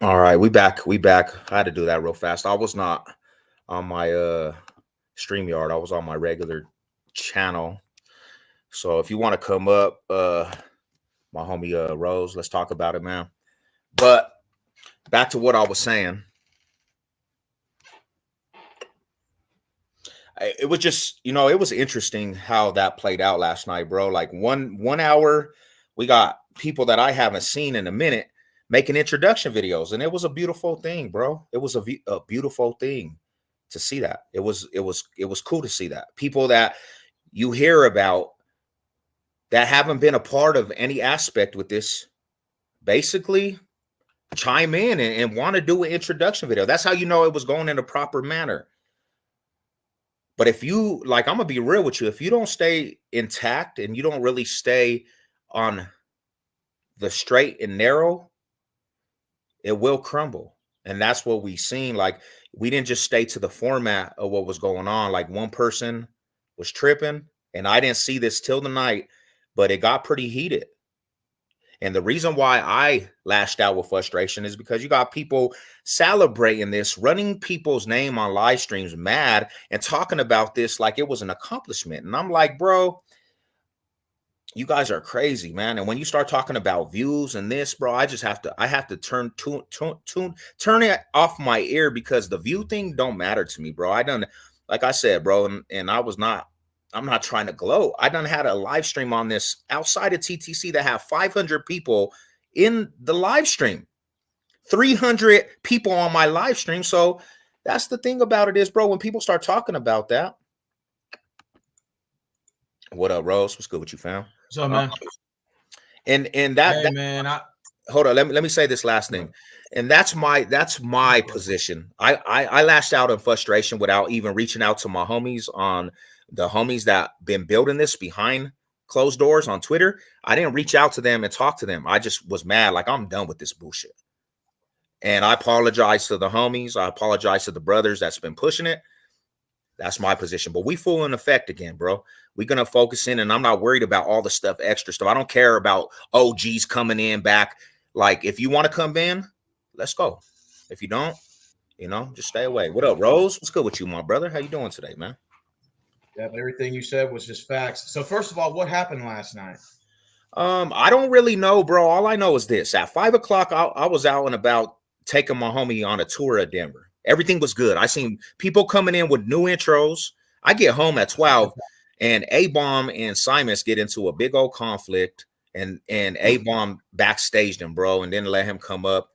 All right, we back. We back. I had to do that real fast. I was not on my StreamYard. I was on my regular channel. So if you want to come up, my homie Rose, let's talk about it, man. But back to what I was saying. It was just, it was interesting how that played out last night, bro. Like one hour, we got people that I haven't seen in a minute making introduction videos, and it was a beautiful thing, bro. It was a beautiful thing to see that. It was cool to see that people that you hear about that haven't been a part of any aspect with this basically chime in and want to do an introduction video. That's how you know it was going in a proper manner. But if you like, I'm gonna be real with you. If you don't stay intact and you don't really stay on the straight and narrow, it will crumble. And that's what we seen. Like, we didn't just stay to the format of what was going on. Like, one person was tripping, and I didn't see this till the night, but it got pretty heated. And the reason why I lashed out with frustration is because you got people celebrating this, running people's name on live streams mad and talking about this like it was an accomplishment. And I'm like, bro, you guys are crazy, man. And when you start talking about views and this, bro, I have to turn it off my ear, because the view thing don't matter to me, bro. Like I said, bro, and I'm not trying to gloat. I done had a live stream on this outside of TTC that have 500 people in the live stream, 300 people on my live stream. So that's the thing about it is, bro, when people start talking about that, what up, Rose? What's good with you, fam? So Um, man, and that hey man, hold on, let me say this last thing. And that's my position. I lashed out in frustration without even reaching out to my homies, on the homies that been building this behind closed doors on Twitter. I didn't reach out to them and talk to them. I just was mad, like, I'm done with this bullshit. And I apologize to the homies. I apologize to the brothers that's been pushing it. That's my position. But we full in effect again, bro. We're gonna focus in, and I'm not worried about all the stuff, extra stuff. I don't care about OGs coming in back. Like, if you want to come in, let's go. If you don't, just stay away. What up, Rose? What's good with you, my brother? How you doing today, man? yeah, everything you said was just facts. So first of all, what happened last night? I don't really know, bro. All I know is this: at 5 o'clock, I was out and about taking my homie on a tour of Denver. Everything was good. I seen people coming in with new intros. I get home at 12, and A Bomb and Simons get into a big old conflict, and A Bomb backstaged him, bro, and then let him come up,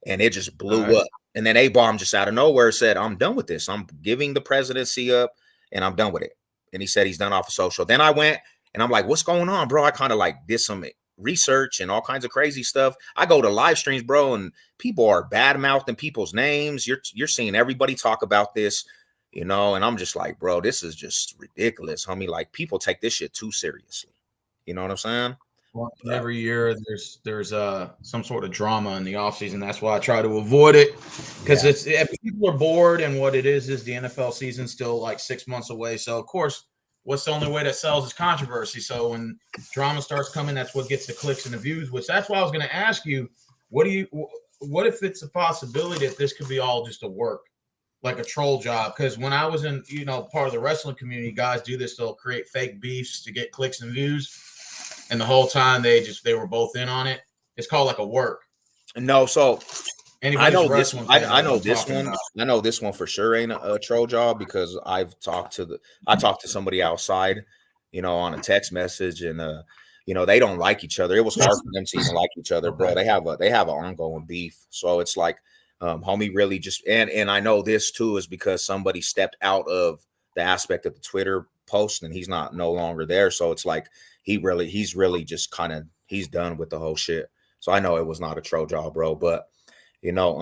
and it just All blew right. up. And then A Bomb just out of nowhere said, "I'm done with this. I'm giving the presidency up, and I'm done with it." And he said he's done off of social. Then I went and I'm like, "What's going on, bro?" I kind of like did some research and all kinds of crazy stuff. I go to live streams, bro, and people are bad mouthing people's names. You're seeing everybody talk about this, and I'm just like, bro, this is just ridiculous, homie. Like, people take this shit too seriously. You know what I'm saying? Well, But every year there's some sort of drama in the offseason. That's why I try to avoid it because yeah, it's if people are bored, and what it is the NFL season still like 6 months away. So of course, what's the only way that sells is controversy. So when drama starts coming, that's what gets the clicks and the views. Which that's why I was going to ask you, what if it's a possibility that this could be all just a work, like a troll job? Because when I was in part of the wrestling community, guys do this. They'll create fake beefs to get clicks and views, and the whole time they were both in on it. It's called like a work. no. So I Anybody's know this. wrestling fan I knows what know I'm this talking one. about. I know this one for sure ain't a troll job, because I talked to somebody outside, on a text message, and they don't like each other. It was hard for them to even like each other, bro. Okay. They have an ongoing beef. So it's like, homie really just, and I know this too is because somebody stepped out of the aspect of the Twitter post, and he's not no longer there. So it's like he's really just kind of, he's done with the whole shit. So I know it was not a troll job, bro. But you know,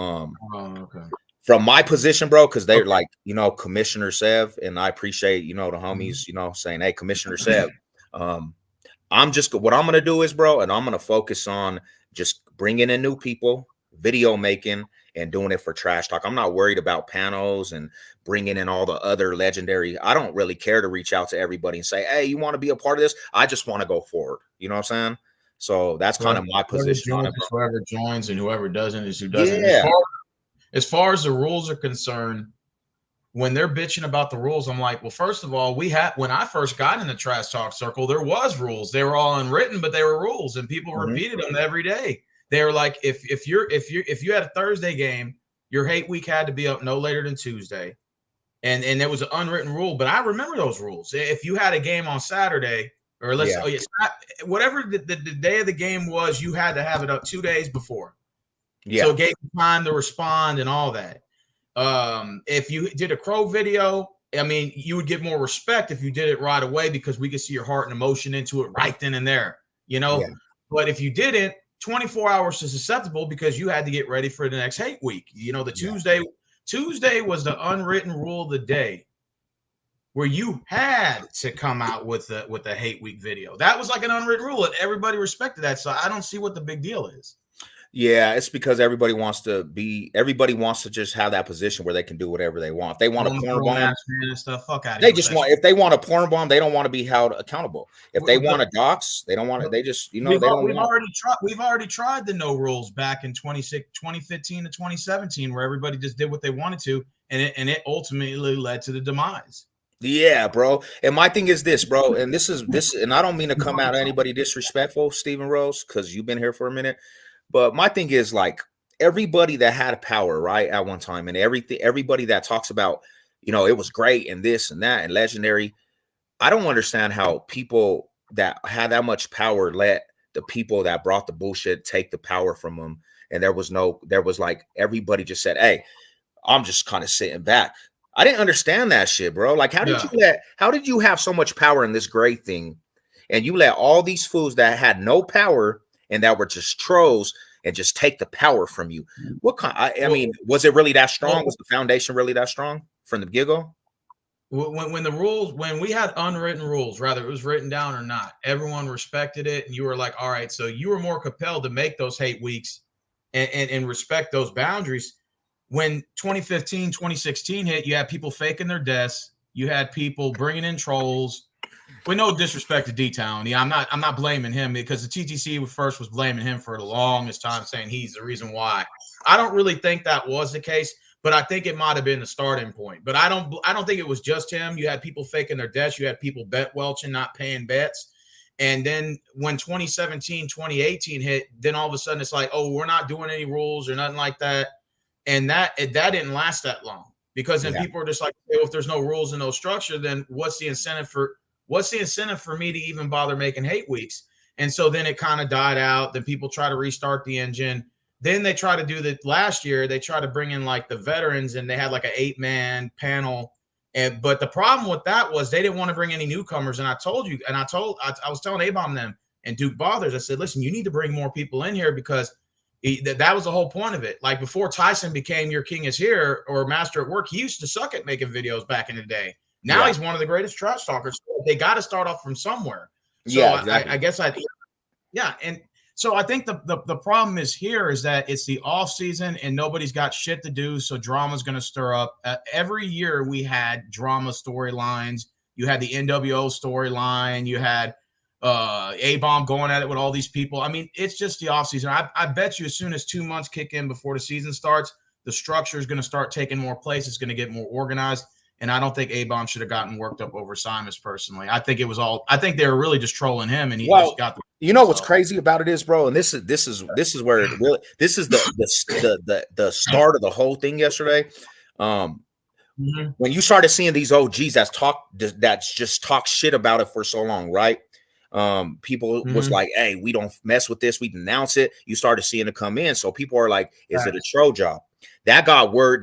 Oh, okay. from my position, bro, because they're Okay. like, Commissioner Sev, and I appreciate, the Mhm. homies, saying, "Hey, Commissioner Sev, um, what I'm gonna do is, bro, and I'm gonna focus on just bringing in new people, video making, and doing it for trash talk. I'm not worried about panels and bringing in all the other legendary. I don't really care to reach out to everybody and say, "Hey, you want to be a part of this?" I just want to go forward. You know what I'm saying? So that's kind of my Whoever position on joins it, bro. is whoever joins, and whoever doesn't is who doesn't. Yeah. As far as the rules are concerned, when they're bitching about the rules, I'm like, well, first of all, when I first got in the trash talk circle, there was rules. They were all unwritten, but they were rules, and people repeated them every day. They were like, if you had a Thursday game, your hate week had to be up no later than Tuesday, and there was an unwritten rule. But I remember those rules. If you had a game on Saturday, or whatever the day of the game was, you had to have it up 2 days before. Yeah. So it gave you time to respond and all that. If you did a crow video, I mean, you would get more respect if you did it right away because we could see your heart and emotion into it right then and there, you know. Yeah. But if you didn't, 24 hours is susceptible because you had to get ready for the next hate week. You know, Tuesday was the unwritten rule of the day where you had to come out with a hate week video. That was like an unwritten rule, and everybody respected that. So I don't see what the big deal is. Yeah, it's because everybody wants to just have that position where they can do whatever they want. If they want a porn bomb and stuff, fuck out of they here just want, if they want a porn bomb, they don't want to be held accountable. If they want But- a dox, they don't want it. They just, they we've don't want. already tried the no rules back in 2015 to 2017, where everybody just did what they wanted to, and it ultimately led to the demise. Yeah, bro. And my thing is this, bro, and this, and I don't mean to come out anybody disrespectful, Stephen Rose, because you've been here for a minute. But my thing is, like, everybody that had power, right, at one time, and everybody that talks about, it was great and this and that and legendary. I don't understand how people that had that much power let the people that brought the bullshit take the power from them. And there was like, everybody just said, hey, I'm just kind of sitting back. I didn't understand that shit, bro. Like, how did you have so much power in this great thing, and you let all these fools that had no power and that were just trolls and just take the power from you? What kind? I mean, was it really that strong? Was the foundation really that strong from the get-go? When we had unwritten rules, rather it was written down or not, everyone respected it, and you were like, all right, so you were more compelled to make those hate weeks and respect those boundaries. When 2015, 2016 hit, you had people faking their deaths. You had people bringing in trolls. With no disrespect to D-Town, I'm not blaming him, because the TTC first was blaming him for the longest time, saying he's the reason why. I don't really think that was the case, but I think it might have been the starting point. But I don't think it was just him. You had people faking their deaths. You had people bet welching, not paying bets. And then when 2017, 2018 hit, then all of a sudden it's like, oh, we're not doing any rules or nothing like that. And that didn't last that long, because then people are just like, well, if there's no rules and no structure, then what's the incentive for me to even bother making hate weeks? And so then it kind of died out. Then people try to restart the engine. Then they try to do that last year. They try to bring in like the veterans, and they had like an 8-man panel. But the problem with that was they didn't want to bring any newcomers. And I was telling A-Bomb them and Duke Bothers, I said, listen, you need to bring more people in here, because that was the whole point of it. Like, before Tyson became Your King Is Here or Master at Work, he used to suck at making videos back in the day. Now he's one of the greatest trash talkers. So they got to start off from somewhere. So exactly. I guess and so I think the problem is here is that it's the off season and nobody's got shit to do. So drama's going to stir up. Every year we had drama storylines. You had the NWO storyline. You had A-Bomb going at it with all these people. I mean, it's just the off season. I bet you as soon as 2 months kick in before the season starts, the structure is going to start taking more place. It's going to get more organized. And I don't think A-Bomb should have gotten worked up over Simus personally. I think they were really just trolling him, and he just got the. You know what's crazy about it is, bro, and this is where it really, this is the start of the whole thing yesterday. When you started seeing these OGs that's just talk shit about it for so long, right? People was like, hey, we don't mess with this, we denounce it. You started seeing it come in. So people are like, is it a troll job? That got word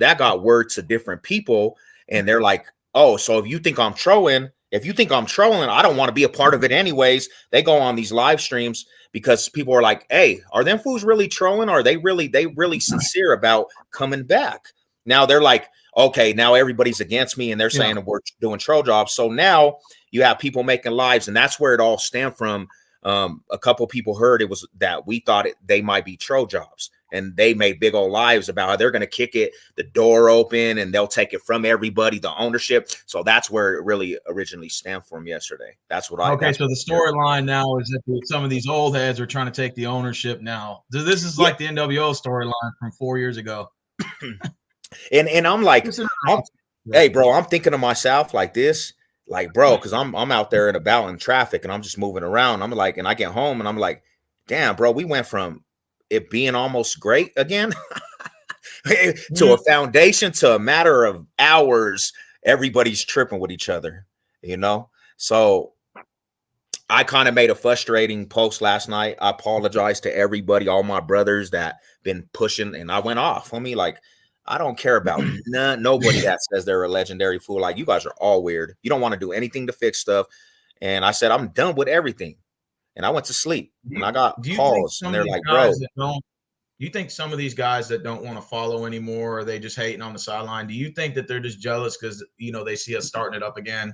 to different people. And they're like, oh, so if you think I'm trolling, I don't want to be a part of it anyways. They go on these live streams because people are like, hey, are them fools really trolling? Are they really sincere about coming back? Now they're like, okay, now everybody's against me and they're saying we're doing troll jobs. So now you have people making lives, and that's where it all stemmed from. A couple people heard it was that we thought they might be troll jobs. and they made big old lives about how they're going to kick it, the door open, and they'll take it from everybody, the ownership. So that's where it really originally stemmed from yesterday. That's what I. Okay, so the storyline now is that some of these old heads are trying to take the ownership now. This is like the NWO storyline from 4 years ago. and I'm like, hey, bro, I'm thinking to myself like this, like, bro, because I'm out there in traffic and I'm just moving around. I'm like, and I get home and I'm like, damn, bro, we went from it being almost great again to a foundation to a matter of hours. Everybody's tripping with each other, you know? So I kind of made a frustrating post last night. I apologize to everybody, all my brothers that been pushing, and I went off on me. Like, I don't care about nobody that says they're a legendary fool. Like, you guys are all weird. You don't want to do anything to fix stuff. And I said, I'm done with everything. And I went to sleep. And I got calls, and they're like, bro. Do you think some of these guys that don't want to follow anymore, are they just hating on the sideline? Do you think that they're just jealous because, you know, they see us starting it up again?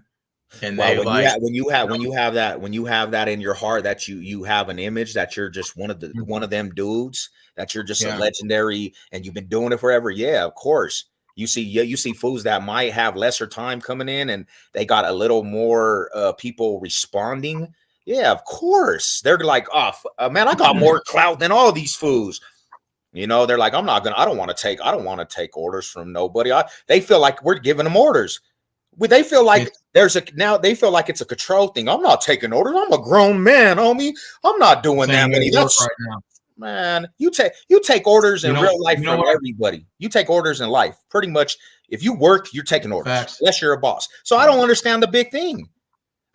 And well, when you have that in your heart, that you have an image that you're just one of them dudes, that you're just a legendary and you've been doing it forever. Yeah, of course. You see fools that might have lesser time coming in and they got a little more people responding. Yeah, of course. They're like, oh man, I got more clout than all these fools. You know, they're like, I don't want to take orders from nobody. They feel like we're giving them orders. They feel like they feel like it's a control thing. I'm not taking orders. I'm a grown man, homie. I'm not doing that many. That's right now. Man, you take orders in real life from everybody. You take orders in life. Pretty much, if you work, you're taking orders. Unless you're a boss. So I don't understand the big thing.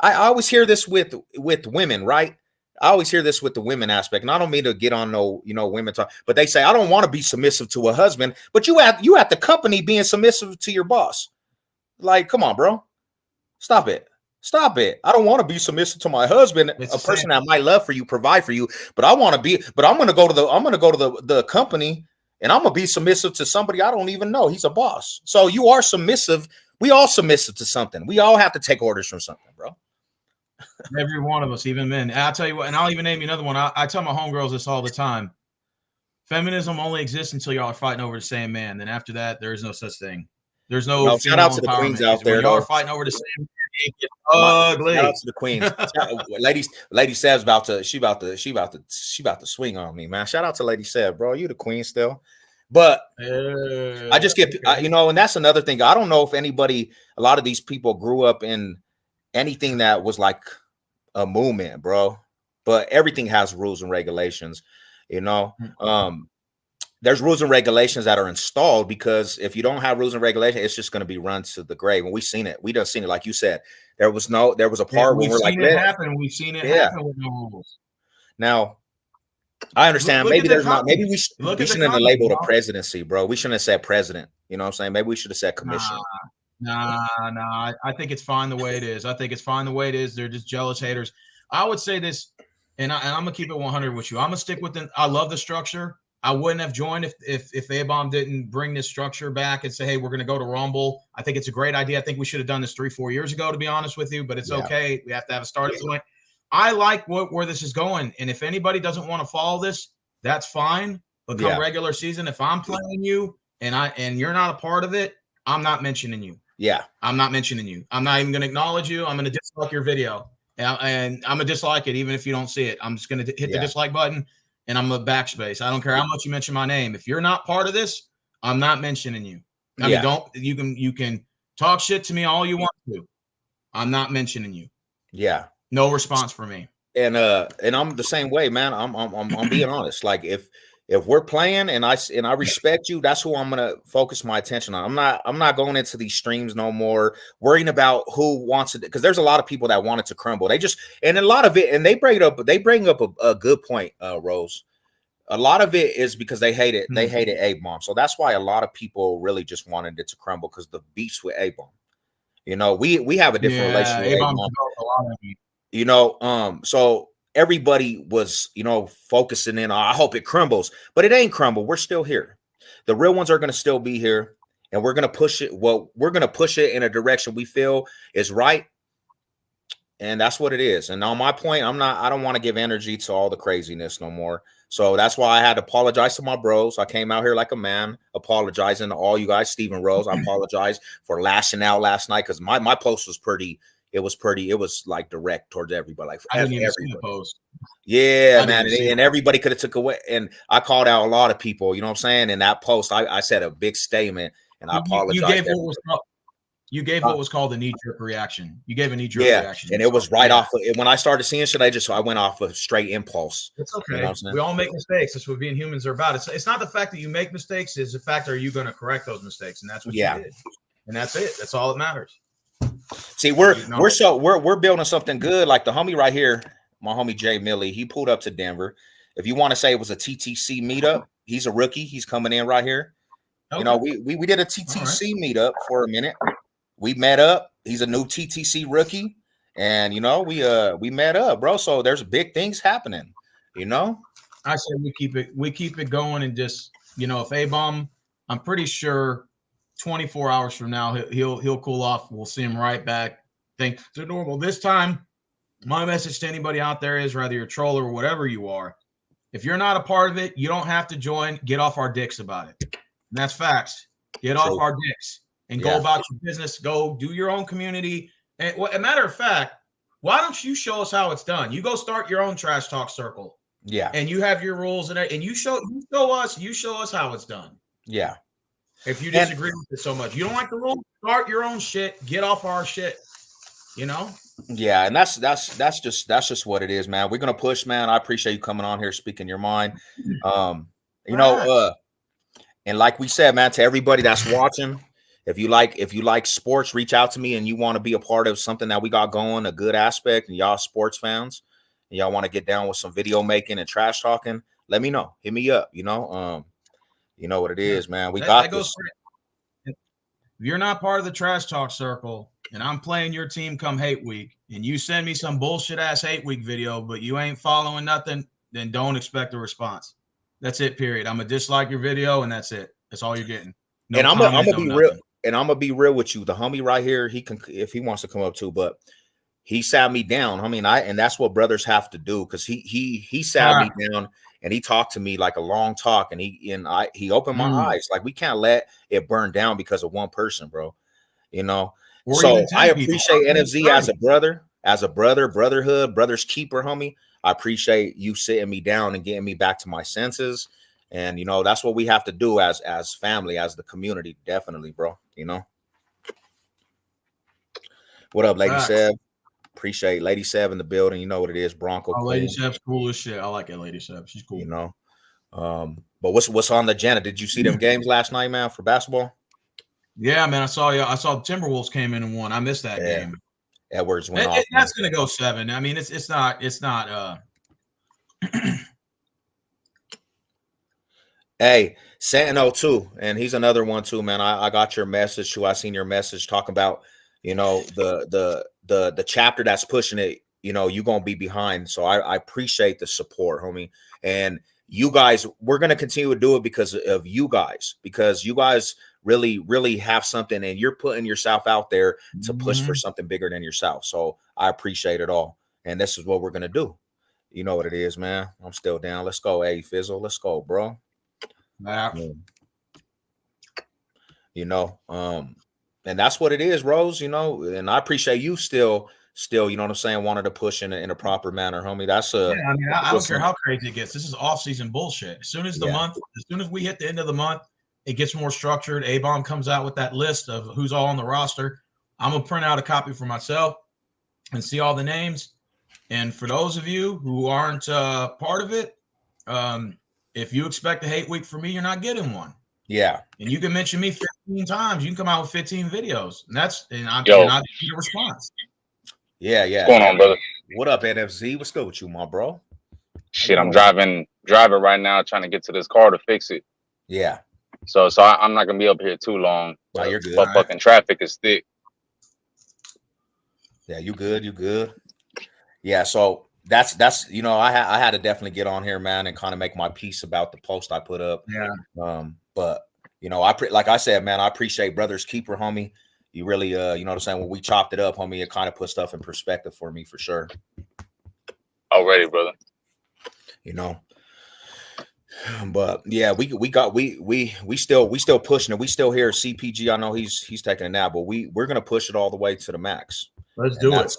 I always hear this with women, right? I always hear this with the women aspect, and I don't mean to get on women talk, but they say I don't want to be submissive to a husband, but you at the company being submissive to your boss. Like, come on, bro, stop it. I don't want to be submissive to my husband, a person that might love for you, provide for you, but I'm going to go to the company and I'm going to be submissive to somebody I don't even know. He's a boss. So you are submissive. We all submissive to something. We all have to take orders from something, bro. Every one of us, even men. And I'll tell you what, and I'll even name you another one. I tell my homegirls this all the time. Feminism only exists until y'all are fighting over the same man. Then after that, there is no such thing. There's no shout out to the queens out there. Y'all are fighting over the same man. It's ugly. Shout out to the queens. Lady Seb's about to swing on me, man. Shout out to Lady Seb, bro. You the queen still. But I just get, and that's another thing. I don't know if a lot of these people grew up in anything that was like a movement, bro. But everything has rules and regulations, There's rules and regulations that are installed, because if you don't have rules and regulations, it's just going to be run to the grave. And we've seen it. We done seen it. Like you said, there was a part where we're like, we've seen it happen with no rules. Now, I understand. Maybe we shouldn't have labeled a presidency, bro. We shouldn't have said president. You know what I'm saying? Maybe we should have said commission. Nah. I think it's fine the way it is. They're just jealous haters. I would say this, and I'm gonna keep it 100 with you. I'm gonna stick with I love the structure. I wouldn't have joined if A-Bomb didn't bring this structure back and say, hey, we're gonna go to Rumble. I think it's a great idea. I think we should have done this 3-4 years ago, to be honest with you. But it's okay. We have to have a starting point. I like where this is going, and if anybody doesn't want to follow this, that's fine. But come regular season, if I'm playing you and you're not a part of it, I'm not mentioning you. Yeah. I'm not mentioning you. I'm not even going to acknowledge you. I'm going to dislike your video. And I'm going to dislike it even if you don't see it. I'm just going to hit the dislike button, and I'm going to backspace. I don't care how much you mention my name. If you're not part of this, I'm not mentioning you. I mean, you can talk shit to me all you want to. I'm not mentioning you. Yeah. No response from me. And I'm the same way, man. I'm being honest. Like if we're playing and I respect you, that's who I'm gonna focus my attention on. I'm not going into these streams no more worrying about who wants it, because there's a lot of people that want it to crumble. And a lot of it, and they bring up a good point, Rose. A lot of it is because they hate it. They hated A-Bomb. So that's why a lot of people really just wanted it to crumble, because the beefs with A-Bomb. We have a different relationship with A-Bomb. So everybody was, focusing in on, I hope it crumbles, but it ain't crumble. We're still here. The real ones are going to still be here, and we're going to push it. Well, we're going to push it in a direction we feel is right. And that's what it is. And on my point, I don't want to give energy to all the craziness no more. So that's why I had to apologize to my bros. I came out here like a man, apologizing to all you guys. Steven Rose, I apologize for lashing out last night because my post was pretty. It was like direct towards everybody, like I didn't even everybody. see the post. Yeah, man, and everybody could have took away. And I called out a lot of people. You know what I'm saying? In that post, I said a big statement, and I apologized. You gave what was called a knee-jerk reaction. You gave a knee-jerk reaction. And it was right off of, when I started seeing shit, I went off of straight impulse. It's okay. You know we all make mistakes. That's what being humans are about. It's not the fact that you make mistakes, it's the fact, are you going to correct those mistakes? And that's what you did. And that's it. That's all that matters. See, we're building something good. Like the homie right here, my homie Jay Millie, he pulled up to Denver. If you want to say it was a TTC meetup, he's a rookie. He's coming in right here. Okay. You know, we did a TTC meetup for a minute. We met up. He's a new TTC rookie, and you know we met up, bro. So there's big things happening. You know, I say we keep it going, and just, you know, if A-Bomb, I'm pretty sure 24 hours from now he'll cool off. We'll see him right back. Think to normal. This time, my message to anybody out there is, whether you're a troller or whatever you are, if you're not a part of it, you don't have to join. Get off our dicks about it. And that's facts. Get off our dicks. And go about your business. Go do your own community. And a matter of fact, why don't you show us how it's done? You go start your own trash talk circle. Yeah. And you have your rules and you show us how it's done. Yeah. If you disagree with it so much, you don't like the rules, start your own shit. Get off our shit. You know? Yeah, and that's just what it is, man. We're gonna push, man. I appreciate you coming on here, speaking your mind. You know, and like we said, man, to everybody that's watching. If you like sports, reach out to me, and you want to be a part of something that we got going, a good aspect, and y'all sports fans, and y'all want to get down with some video making and trash talking, let me know. Hit me up. You know what it is, man. We got this. If you're not part of the trash talk circle, and I'm playing your team come hate week, and you send me some bullshit ass hate week video, but you ain't following nothing, then don't expect a response. That's it. Period. I'm gonna dislike your video, and that's it. That's all you're getting. No, and I'm gonna be real. And I'm gonna be real with you. The homie right here, he can, if he wants to come up too, but he sat me down. I mean, and that's what brothers have to do, because he sat me down and he talked to me like a long talk, and he opened my eyes. Like, we can't let it burn down because of one person, bro. You know. So I appreciate NFZ as a brotherhood, brother's keeper, homie. I appreciate you sitting me down and getting me back to my senses. And, you know, that's what we have to do as family, as the community. Definitely, bro. You know. What up, Lady Seb? Appreciate Lady Seb in the building. You know what it is, Bronco. Lady Seb's cool as shit. I like it, Lady Seb. She's cool. You know. But what's on the agenda? Did you see them games last night, man, for basketball? Yeah, man. I saw the Timberwolves came in and won. I missed that game. Edwards went off. That's gonna go 7. I mean, it's not Hey, Santino too, and he's another one too, man. I got your message too. I seen your message talking about, you know, the chapter that's pushing it. You know, you're gonna be behind. So I appreciate the support, homie. And you guys, we're gonna continue to do it because of you guys, really, really have something, and you're putting yourself out there to push for something bigger than yourself. So I appreciate it all, and this is what we're gonna do. You know what it is, man. I'm still down. Let's go, hey Fizzle. Let's go, bro. You know, and that's what it is, Rose. You know, and I appreciate you still, you know what I'm saying, wanted to push in a proper manner, homie. That's I mean, I don't care how crazy it gets. This is off-season bullshit. As soon as we hit the end of the month, it gets more structured. A-Bomb comes out with that list of who's all on the roster. I'm gonna print out a copy for myself and see all the names. And for those of you who aren't part of it, if you expect a hate week from me, you're not getting one. Yeah. And you can mention me 15 times. You can come out with 15 videos. And I'm not getting a response. Yeah. What's going on, brother? What up, NFZ? What's good with you, my bro? Shit, I'm driving right now, trying to get to this car to fix it. Yeah. So I'm not gonna be up here too long. No, you're good. But fucking traffic is thick. Yeah, you good. Yeah, so that's you know, I had to definitely get on here, man, and kind of make my peace about the post I put up. Yeah. But you know, like I said, man, I appreciate brother's keeper, homie. You really, you know what I'm saying? When we chopped it up, homie, it kind of put stuff in perspective for me, for sure. Already, brother. You know. But yeah, we still pushing it. We still hear CPG. I know he's taking it now, but we're gonna push it all the way to the max. Let's And do it.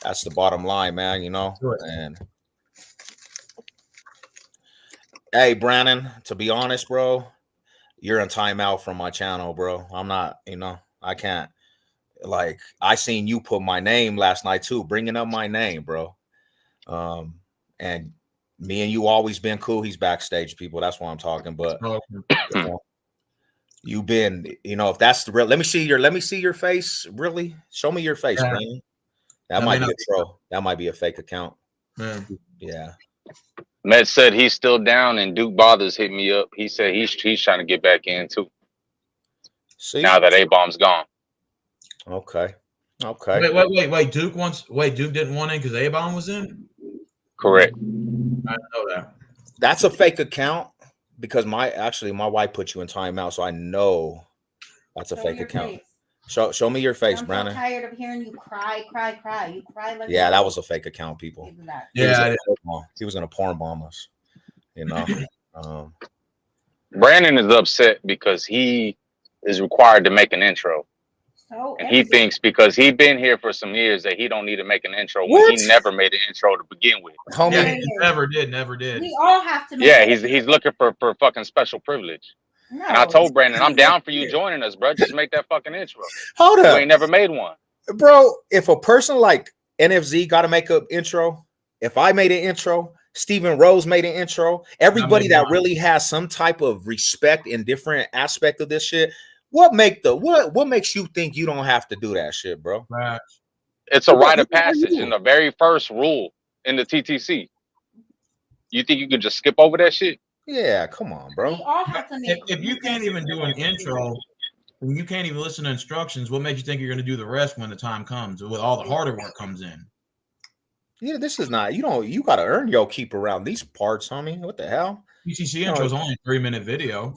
That's the bottom line, man. You know. Do it. And hey, Brandon, to be honest, bro, you're in timeout from my channel, bro. I'm not. You know, I can't. Like, I seen you put my name last night too, bringing up my name, bro. And me and you always been cool. He's backstage, people. That's why I'm talking. But you know, you've been, you know, if that's the real. Let me see your face. Really, show me your face, Brandon. That might be a troll. That might be a fake account. Yeah. Met said he's still down, and Duke Bothers hit me up. He said he's trying to get back in too. See, now that A-Bomb's gone. Okay. Wait. Duke didn't want in because A-Bomb was in. Correct. I know that. That's a fake account because my wife put you in timeout, so I know that's a fake account. Show me your face, Brandon. I'm so tired of hearing you cry. You cry like that was a fake account, people. Yeah, he was gonna porn bomb us. You know. Brandon is upset because he is required to make an intro. And he thinks because he's been here for some years that he don't need to make an intro when he never made an intro to begin with. Homie, yeah, he never did. We all have to make he's looking for fucking special privilege. No, and I told Brandon, I'm down for you joining us, bro. Just make that fucking intro. Hold up. You ain't never made one. Bro, if a person like NFZ got to make an intro, if I made an intro, Steven Rose made an intro, everybody that really has some type of respect in different aspect of this shit, what makes you think you don't have to do that shit, bro? Right. It's a rite of passage in the very first rule in the TTC. You think you could just skip over that shit? Yeah, come on, bro. We all have to make if you can't even do an intro, and you can't even listen to instructions, what makes you think you're going to do the rest when the time comes, when all the harder work comes in? Yeah, this is not. You got to earn your keep around these parts, homie. What the hell? TTC intro is only a 3-minute video.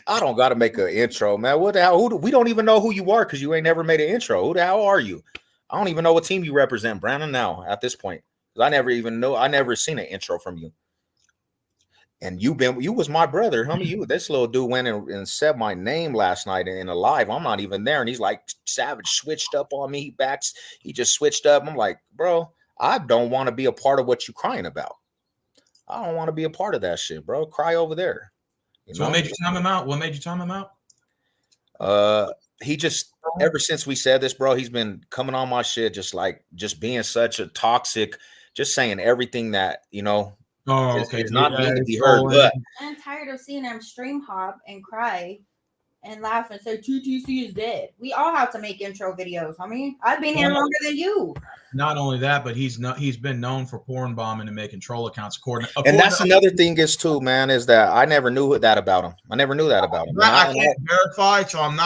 I don't got to make an intro, man. What the hell? We don't even know who you are because you ain't never made an intro. Who the hell are you? I don't even know what team you represent, Brandon. Now at this point, because I never seen an intro from you. And you was my brother, homie. This little dude went and said my name last night in a live. I'm not even there, and he's like, Savage switched up on me. He just switched up. I'm like, bro, I don't want to be a part of what you crying about. I don't want to be a part of that shit, bro. Cry over there. So what made you time him out? What made you time him out? He just, ever since we said this, bro, he's been coming on my shit, just being such a toxic, just saying everything that, Oh, okay. It's not meant to be heard, but I'm tired of seeing him stream hop and cry and laugh and say TTC is dead. We all have to make intro videos. I've been here longer than you. Not only that, but he's been known for porn bombing and making troll accounts. And that's another thing is too, man, is that I never knew that about him. I can't verify, so I'm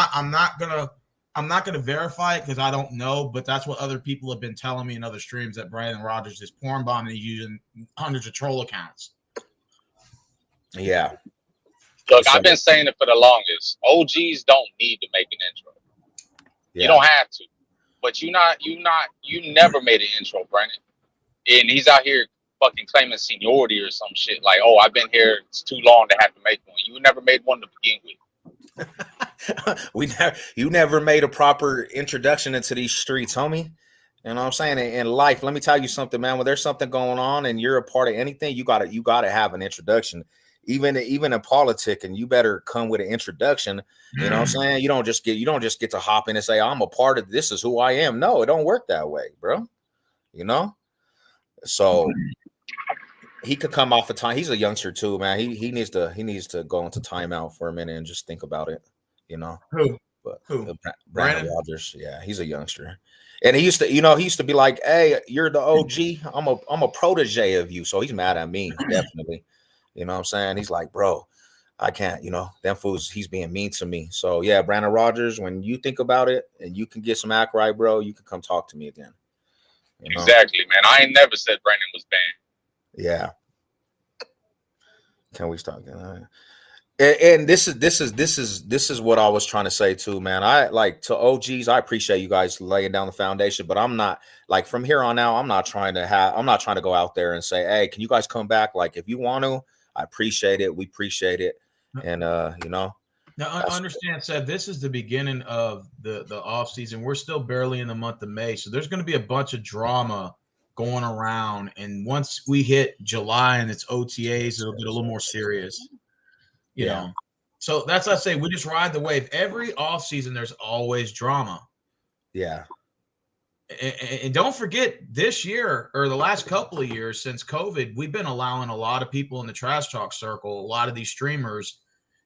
not gonna verify it because I don't know, but that's what other people have been telling me in other streams, that Brandon Rogers is porn bombing using hundreds of troll accounts. Yeah. Look, I've been saying it for the longest. OGs don't need to make an intro. Yeah. You don't have to. But you never made an intro, Brandon. And he's out here fucking claiming seniority or some shit. Like, oh, I've been here, it's too long to have to make one. You never made one to begin with. You never made a proper introduction into these streets, homie. You know what I'm saying? In life, let me tell you something, man. When there's something going on and you're a part of anything, you gotta have an introduction. Even in politics, and you better come with an introduction. You know what I'm saying? You don't just get to hop in and say, I'm a part of this is who I am. No, it don't work that way, bro. So he could come off of time. He's a youngster too, man. He needs to go into timeout for a minute and just think about it. Who? Brandon Rogers. Yeah, he's a youngster. And he used to be like, hey, you're the OG. I'm a protege of you. So he's mad at me, definitely. You know what I'm saying? He's like, bro, I can't, them fools, he's being mean to me. So yeah, Brandon Rogers, when you think about it and you can get some act right, bro, you can come talk to me again. Exactly, man. I ain't never said Brandon was banned. Yeah. Can we start? And this is what I was trying to say too, man. I like to OGs. I appreciate you guys laying down the foundation, but I'm not like from here on out. I'm not trying to go out there and say, hey, can you guys come back? Like if you want to, I appreciate it. We appreciate it. And you know. Now, understand, Seth, this is the beginning of the off season. We're still barely in the month of May, so there's going to be a bunch of drama going around. And once we hit July and it's OTAs, it'll get a little more serious. You know, so that's what I say. We just ride the wave. Every off season, there's always drama. Yeah. And don't forget, this year or the last couple of years since COVID, we've been allowing a lot of people in the trash talk circle, a lot of these streamers.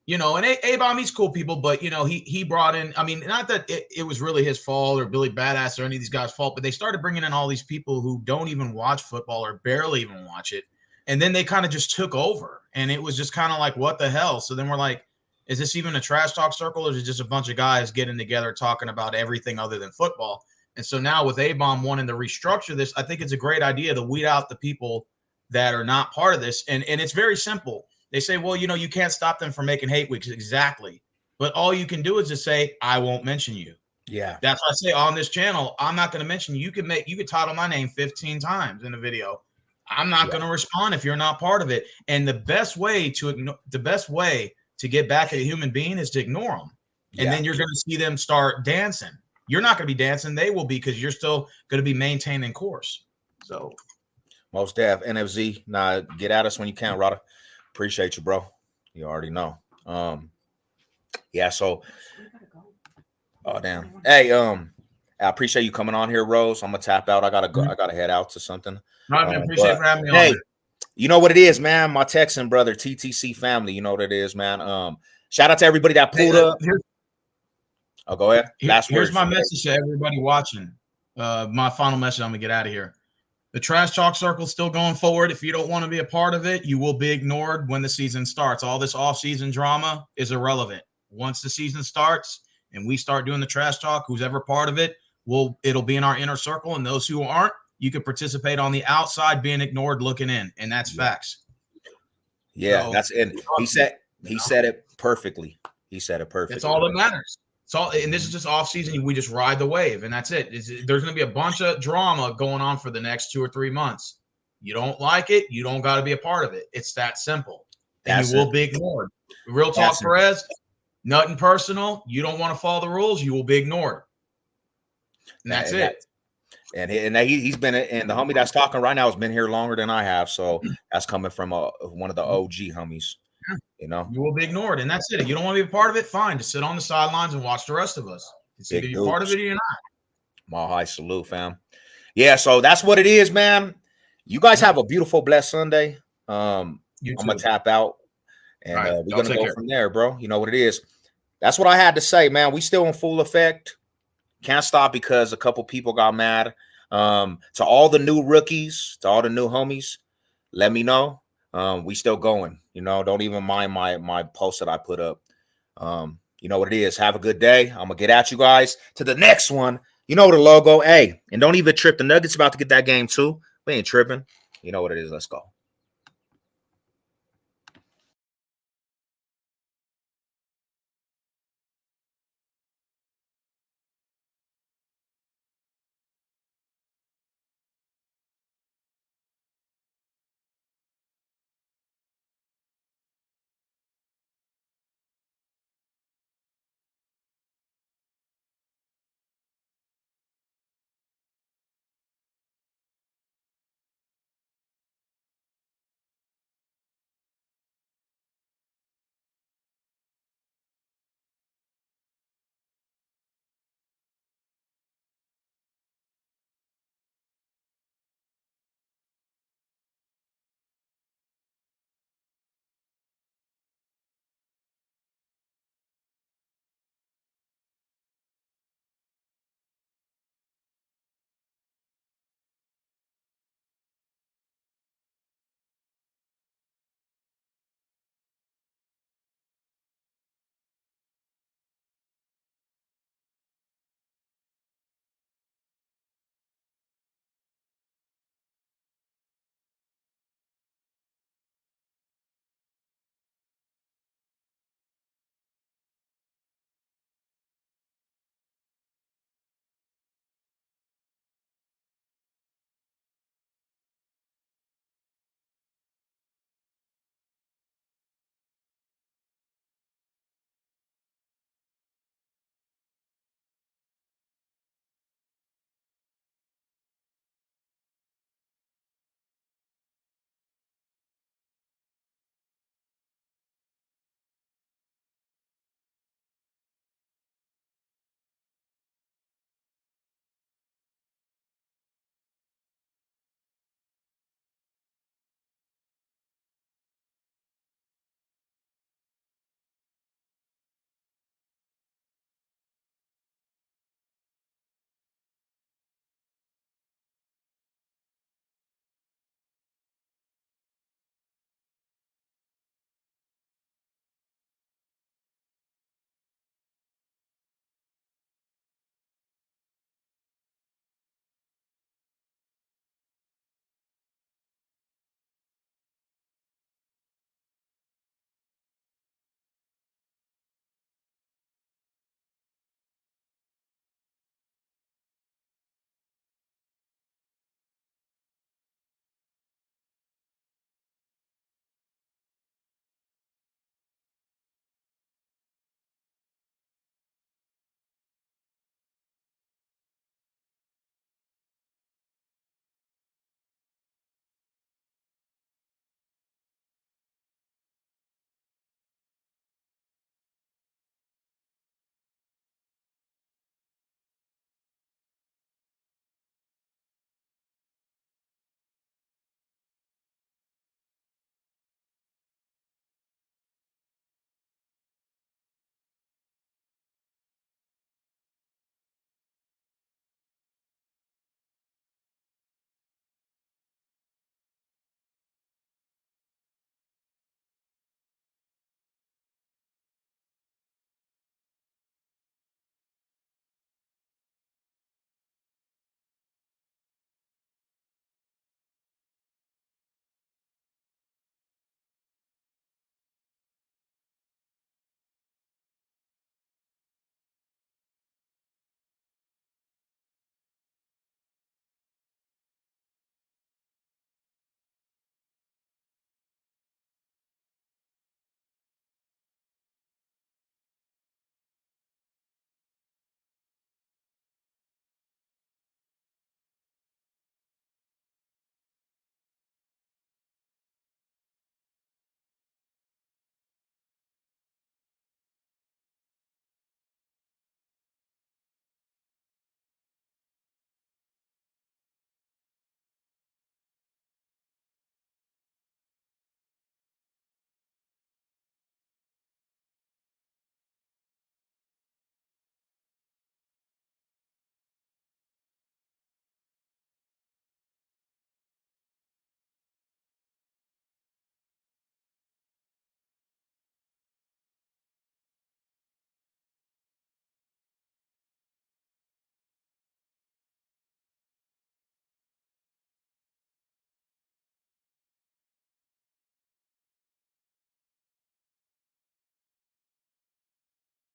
You know, and A-Bomb, he's cool people, but, you know, he brought in, I mean, not that it was really his fault or Billy Badass or any of these guys' fault, but they started bringing in all these people who don't even watch football or barely even watch it. And then they kind of just took over. And it was just kind of like, what the hell? So then we're like, is this even a trash talk circle or is it just a bunch of guys getting together talking about everything other than football? And so now with A-Bomb wanting to restructure this, I think it's a great idea to weed out the people that are not part of this. And it's very simple. They say, well, you know, you can't stop them from making hate weeks. Exactly. But all you can do is just say, I won't mention you. Yeah. That's why I say on this channel, I'm not going to mention you. You could title my name 15 times in a video. I'm not going to respond if you're not part of it. And the best way to get back at a human being is to ignore them. And then you're going to see them start dancing. You're not going to be dancing. They will be, because you're still going to be maintaining course. So most def NFZ. Nah, get at us when you can, Rada. Appreciate you, bro. You already know. Yeah, so oh damn. Hey, I appreciate you coming on here, Rose. I'm gonna tap out. I gotta go, I gotta head out to something. No, I appreciate you for having me on. Hey, you know what it is, man. My Texan brother, TTC family, you know what it is, man. Shout out to everybody that pulled up. Oh, go ahead. Here's my message to everybody watching. My final message, I'm gonna get out of here. The trash talk circle is still going forward. If you don't want to be a part of it, you will be ignored when the season starts. All this off-season drama is irrelevant. Once the season starts and we start doing the trash talk, who's ever part of it, it'll be in our inner circle. And those who aren't, you can participate on the outside, being ignored, looking in, and that's facts. Yeah, so, that's it. He said it perfectly. He said it perfectly. That's all that matters. And this is just off season. We just ride the wave, and that's it. There's going to be a bunch of drama going on for the next 2 or 3 months. You don't like it, you don't got to be a part of it. It's that simple. And you will be ignored. Real talk, Perez. Nothing personal. You don't want to follow the rules, you will be ignored. And that's it. And he's been, and the homie that's talking right now has been here longer than I have. So that's coming from one of the OG homies. You know, you will be ignored, and that's it. If you don't want to be a part of it, fine. Just sit on the sidelines and watch the rest of us. It's either you're part of it or you're not. Mile high salute, fam. Yeah, so that's what it is, man. You guys have a beautiful, blessed Sunday. I'm gonna tap out, and we're gonna go from there, bro. You know what it is. That's what I had to say, man. We still in full effect. Can't stop because a couple people got mad. To all the new rookies, to all the new homies, let me know. We still going, you know, don't even mind my post that I put up. You know what it is. Have a good day. I'm gonna get at you guys to the next one. You know the logo. Hey, and don't even trip. The Nuggets about to get that game too. We ain't tripping. You know what it is. Let's go.